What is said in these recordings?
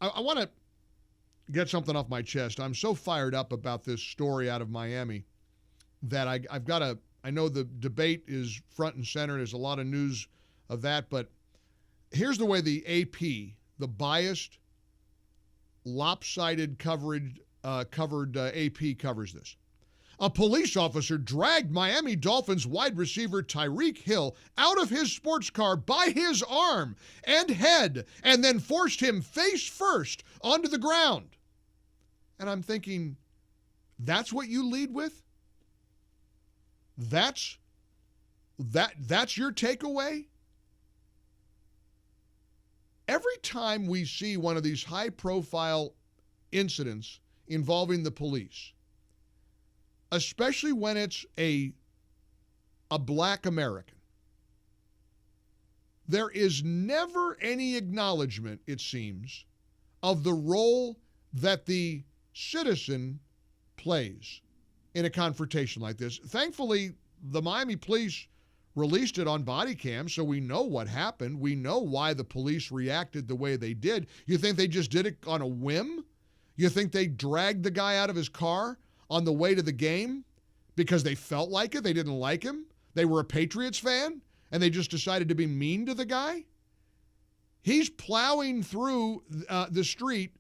I want to get something off my chest. I'm so fired up about this story out of Miami that I've got to, I know the debate is front and center. There's a lot of news of that, but here's the way the AP, the biased, lopsided covered AP covers this. A police officer dragged Miami Dolphins wide receiver Tyreek Hill out of his sports car by his arm and head and then forced him face first onto the ground. And I'm thinking, that's what you lead with? That's your takeaway? Every time we see one of these high-profile incidents involving the police, especially when it's a black American, there is never any acknowledgement, it seems, of the role that the citizen plays in a confrontation like this. Thankfully, the Miami police released it on body cam, so we know what happened. We know why the police reacted the way they did. You think they just did it on a whim? You think they dragged the guy out of his car on the way to the game because they felt like it? They didn't like him? They were a Patriots fan and they just decided to be mean to the guy? He's plowing through the street,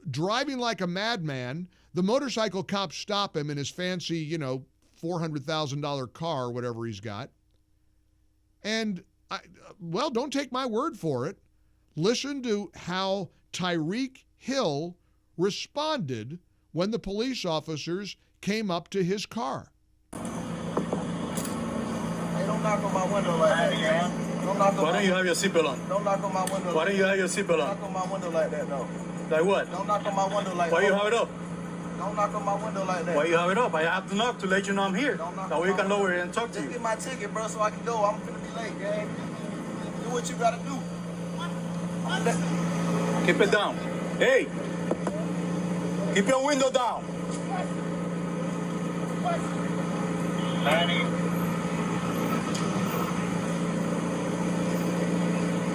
driving like a madman. The motorcycle cops stop him in his fancy, $400,000 car or whatever he's got. And, don't take my word for it. Listen to how Tyreek Hill responded when the police officers came up to his car. Hey, don't knock on my window like that, man. Why don't you have your seatbelt on? Don't knock on my window. Why don't you have your seatbelt on? Don't knock on my window like that, no. Like what? Don't knock on my window like that. Why you have it up? Don't knock on my window like that. Why you have it up? I have to knock to let you know I'm here. That way you can lower it and talk to Just you. get my ticket, bro, so I can go. I'm finna be late, gang. Do what you gotta do. Keep it down. Hey! Keep your window down.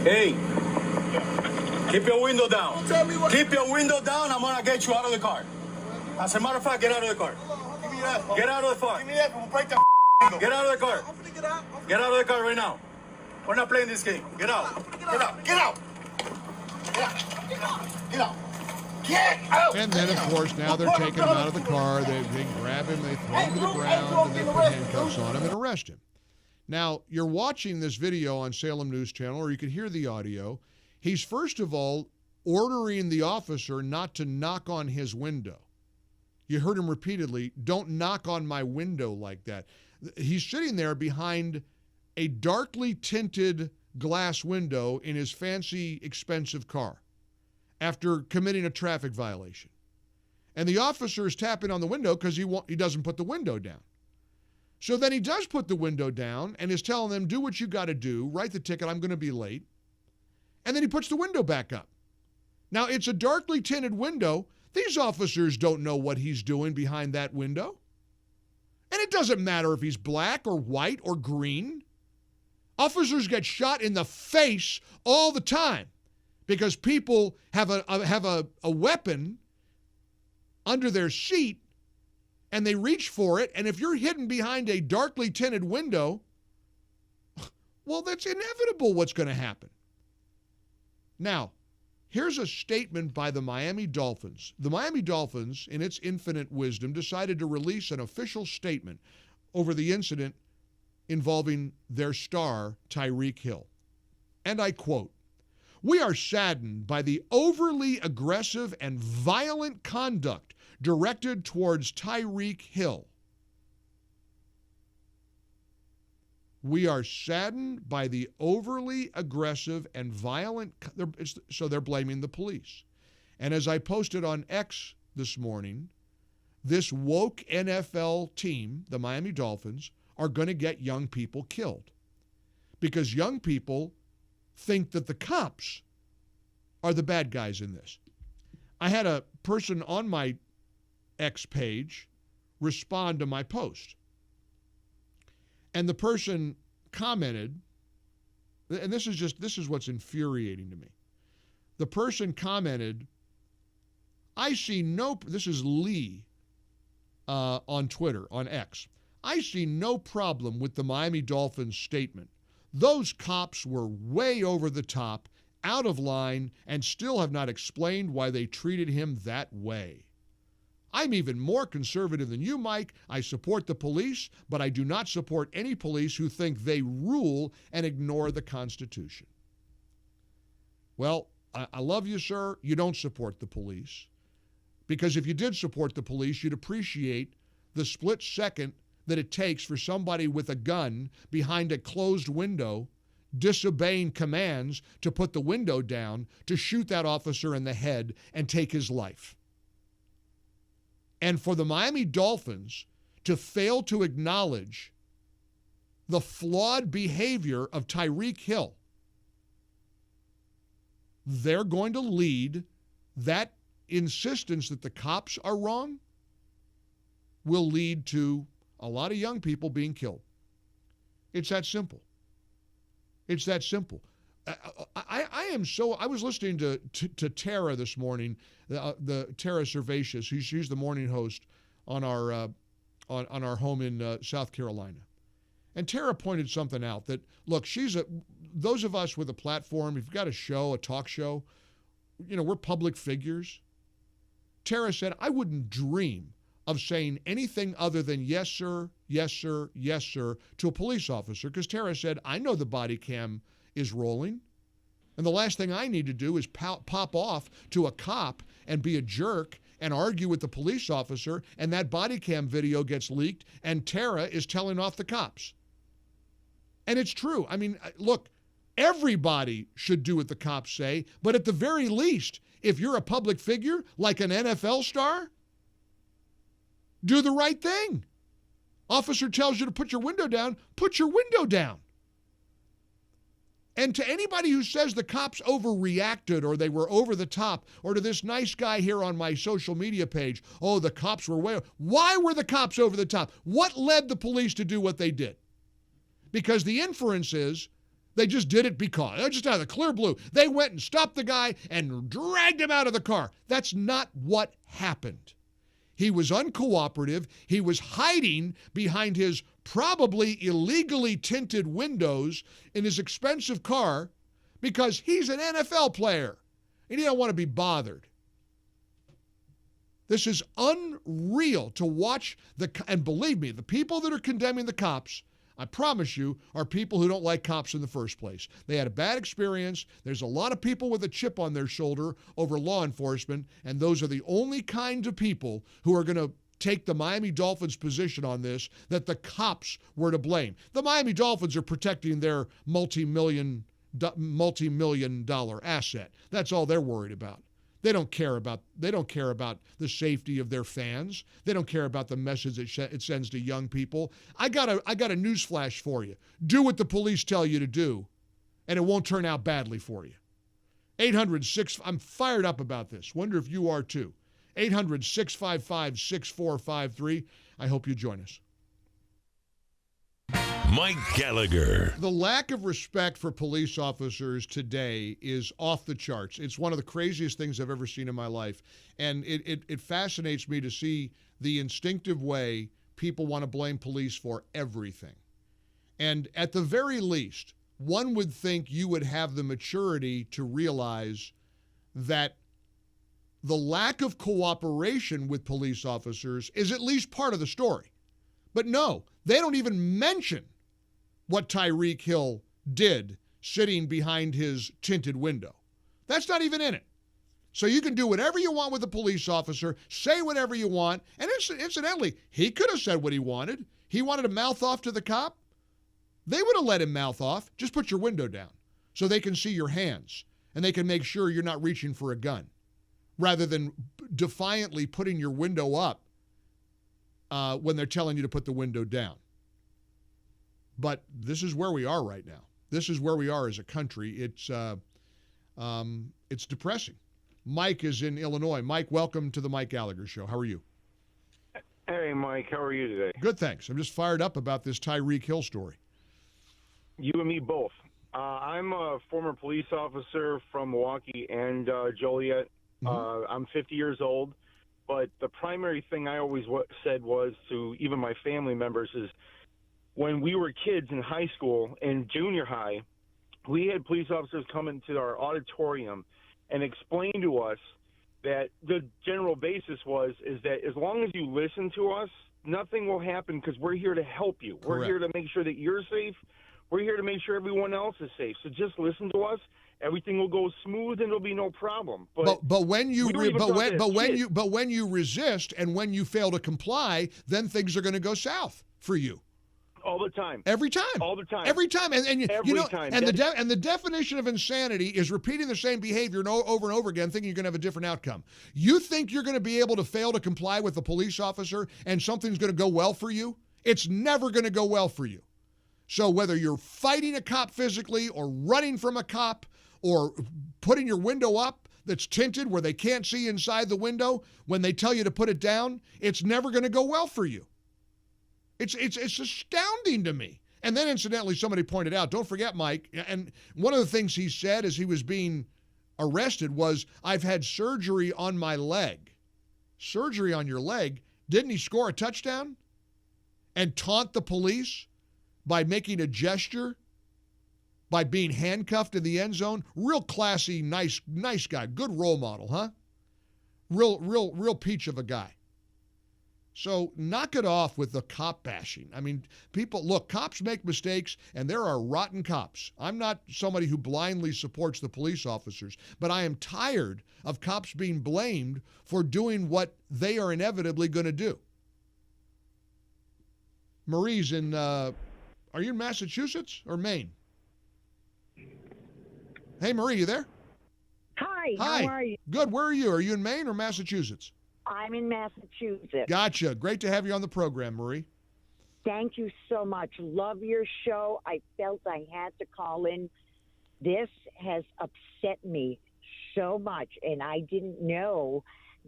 Hey! Keep your window down. Keep your window down. I'm gonna get you out of the car. As a matter of fact, get out of the car. Give me that. Get out of the car. Give me that. We'll break that window. Get out of the car. I'm finna get out. Get out of the car right now. We're not playing this game. Get out. Get out. Get out. Get out. Get out. Get out. Get out. And then, of course, now they're taking him out of the car. They grab him, they throw him to the ground, and they put handcuffs on him and arrest him. Now, you're watching this video on Salem News Channel, or you can hear the audio. He's, first of all, ordering the officer not to knock on his window. You heard him repeatedly, don't knock on my window like that. He's sitting there behind a darkly tinted glass window in his fancy, expensive car after committing a traffic violation. And the officer is tapping on the window because he doesn't put the window down. So then he does put the window down and is telling them, do what you got to do, write the ticket, I'm going to be late. And then he puts the window back up. Now, it's a darkly tinted window. These officers don't know what he's doing behind that window. And it doesn't matter if he's black or white or green. Officers get shot in the face all the time because people have a weapon under their seat and they reach for it. And if you're hidden behind a darkly tinted window, well, that's inevitable what's going to happen. Now, here's a statement by the Miami Dolphins. The Miami Dolphins, in its infinite wisdom, decided to release an official statement over the incident involving their star, Tyreek Hill. And I quote, "We are saddened by the overly aggressive and violent conduct directed towards Tyreek Hill. We are saddened by the overly aggressive and violent," so they're blaming the police. And as I posted on X this morning, this woke NFL team, the Miami Dolphins, are going to get young people killed because young people think that the cops are the bad guys in this. I had a person on my X page respond to my post. And the person commented, and this is what's infuriating to me. the person commented, I see no, this is Lee on Twitter, on X. I see no problem with the Miami Dolphins statement. Those cops were way over the top, out of line, and still have not explained why they treated him that way. I'm even more conservative than you, Mike. I support the police, but I do not support any police who think they rule and ignore the Constitution. Well, I love you, sir. You don't support the police. Because if you did support the police, you'd appreciate the split second that it takes for somebody with a gun behind a closed window, disobeying commands to put the window down, to shoot that officer in the head and take his life. And for the Miami Dolphins to fail to acknowledge the flawed behavior of Tyreek Hill, they're going to lead that insistence that the cops are wrong will lead to a lot of young people being killed. It's that simple. It's that simple. I was listening to Tara this morning, the Tara Servatius. She's the morning host on our home in South Carolina. And Tara pointed something out that, look, those of us with a platform, if you've got a show, a talk show, we're public figures. Tara said, I wouldn't dream of saying anything other than yes, sir, yes, sir, yes, sir, to a police officer. Because Tara said, I know the body cam is rolling. And the last thing I need to do is pop off to a cop and be a jerk and argue with the police officer, and that body cam video gets leaked, and Tara is telling off the cops. And it's true. I mean, look, everybody should do what the cops say, but at the very least, if you're a public figure, like an NFL star, do the right thing. Officer tells you to put your window down, put your window down. And to anybody who says the cops overreacted or they were over the top, or to this nice guy here on my social media page, oh, the cops were way over. Why were the cops over the top? What led the police to do what they did? Because the inference is they just did it because. They're just out of the clear blue. They went and stopped the guy and dragged him out of the car. That's not what happened. He was uncooperative. He was hiding behind his probably illegally tinted windows in his expensive car because he's an NFL player and he don't want to be bothered. This is unreal to watch and believe me, the people that are condemning the cops, I promise you, are people who don't like cops in the first place. They had a bad experience. There's a lot of people with a chip on their shoulder over law enforcement, and those are the only kinds of people who are going to take the Miami Dolphins' position on this, that the cops were to blame. The Miami Dolphins are protecting their multi-million dollar asset. That's all they're worried about. They don't care about the safety of their fans. They don't care about the message it sends to young people. I got a news flash for you. Do what the police tell you to do, and it won't turn out badly for you. 800-6, I'm fired up about this. Wonder if you are too. 800-655-6453. I hope you join us. Mike Gallagher. The lack of respect for police officers today is off the charts. It's one of the craziest things I've ever seen in my life. And it fascinates me to see the instinctive way people want to blame police for everything. And at the very least, one would think you would have the maturity to realize that the lack of cooperation with police officers is at least part of the story. But no, they don't even mention what Tyreek Hill did sitting behind his tinted window. That's not even in it. So you can do whatever you want with a police officer, say whatever you want, and incidentally, he could have said what he wanted. He wanted to mouth off to the cop. They would have let him mouth off. Just put your window down so they can see your hands and they can make sure you're not reaching for a gun, rather than defiantly putting your window up when they're telling you to put the window down. But this is where we are right now. This is where we are as a country. It's depressing. Mike is in Illinois. Mike, welcome to the Mike Gallagher Show. How are you? Hey, Mike. How are you today? Good, thanks. I'm just fired up about this Tyreek Hill story. You and me both. I'm a former police officer from Milwaukee and Joliet. I'm 50 years old, but the primary thing I always said was to even my family members is when we were kids in high school and junior high, we had police officers come into our auditorium and explain to us that the general basis is that as long as you listen to us, nothing will happen because we're here to help you. Correct. We're here to make sure that you're safe. We're here to make sure everyone else is safe. So just listen to us. Everything will go smooth and there'll be no problem. But when you when you resist and when you fail to comply, then things are going to go south for you. All the time. Every time. All the time. Every time. And Every time. And the definition of insanity is repeating the same behavior over and over again, thinking you're going to have a different outcome. You think you're going to be able to fail to comply with a police officer and something's going to go well for you? It's never going to go well for you. So whether you're fighting a cop physically or running from a cop or putting your window up that's tinted where they can't see inside the window when they tell you to put it down, it's never going to go well for you. It's astounding to me. And then incidentally, somebody pointed out, don't forget, Mike, and one of the things he said as he was being arrested was, I've had surgery on my leg. Surgery on your leg? Didn't he score a touchdown and taunt the police by making a gesture, by being handcuffed in the end zone? Real classy, nice guy. Good role model, huh? Real peach of a guy. So knock it off with the cop bashing. I mean, cops make mistakes, and there are rotten cops. I'm not somebody who blindly supports the police officers, but I am tired of cops being blamed for doing what they are inevitably going to do. Marie's are you in Massachusetts or Maine? Hey, Marie, you there? Hi, Hi. How are you? Good. Where are you? Are you in Maine or Massachusetts? I'm in Massachusetts. Gotcha. Great to have you on the program, Marie. Thank you so much. Love your show. I felt I had to call in. This has upset me so much, and I didn't know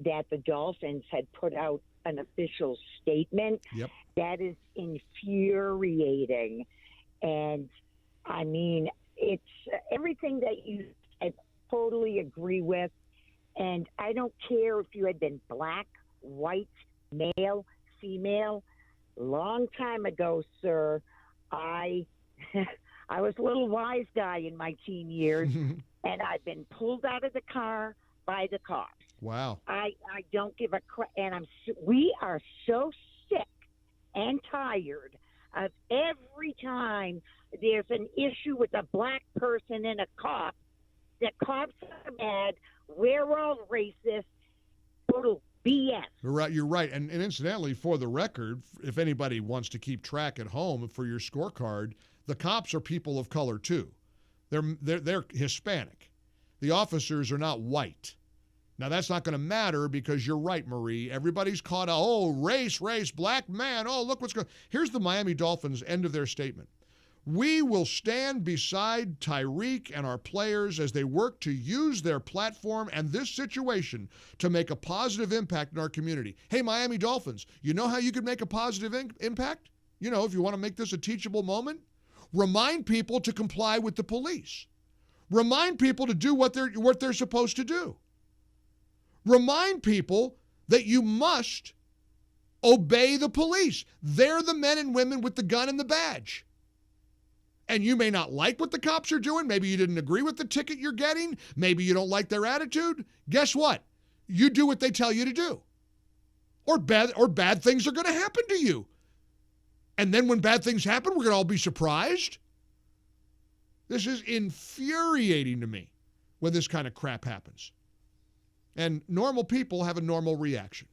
that the Dolphins had put out an official statement. Yep. That is infuriating. And, I mean, it's everything that you I totally agree with. And I don't care if you had been black, white, male, female. Long time ago, sir, I was a little wise guy in my teen years, and I've been pulled out of the car by the cops. Wow. I don't give a crap. And we are so sick and tired of every time there's an issue with a black person and a cop, the cops are mad. We're all racist. Total BS. You're right. And incidentally, for the record, if anybody wants to keep track at home for your scorecard, the cops are people of color too. They're Hispanic. The officers are not white. Now, that's not going to matter because you're right, Marie. Everybody's caught out. Oh, race, black man. Oh, look what's going on. Here's the Miami Dolphins' end of their statement. We will stand beside Tyreek and our players as they work to use their platform and this situation to make a positive impact in our community. Hey, Miami Dolphins, you know how you can make a positive impact? You know, if you want to make this a teachable moment, remind people to comply with the police. Remind people to do what they're supposed to do. Remind people that you must obey the police. They're the men and women with the gun and the badge. And you may not like what the cops are doing. Maybe you didn't agree with the ticket you're getting. Maybe you don't like their attitude. Guess what? You do what they tell you to do. Or bad things are going to happen to you. And then when bad things happen, we're going to all be surprised. This is infuriating to me when this kind of crap happens. And normal people have a normal reaction.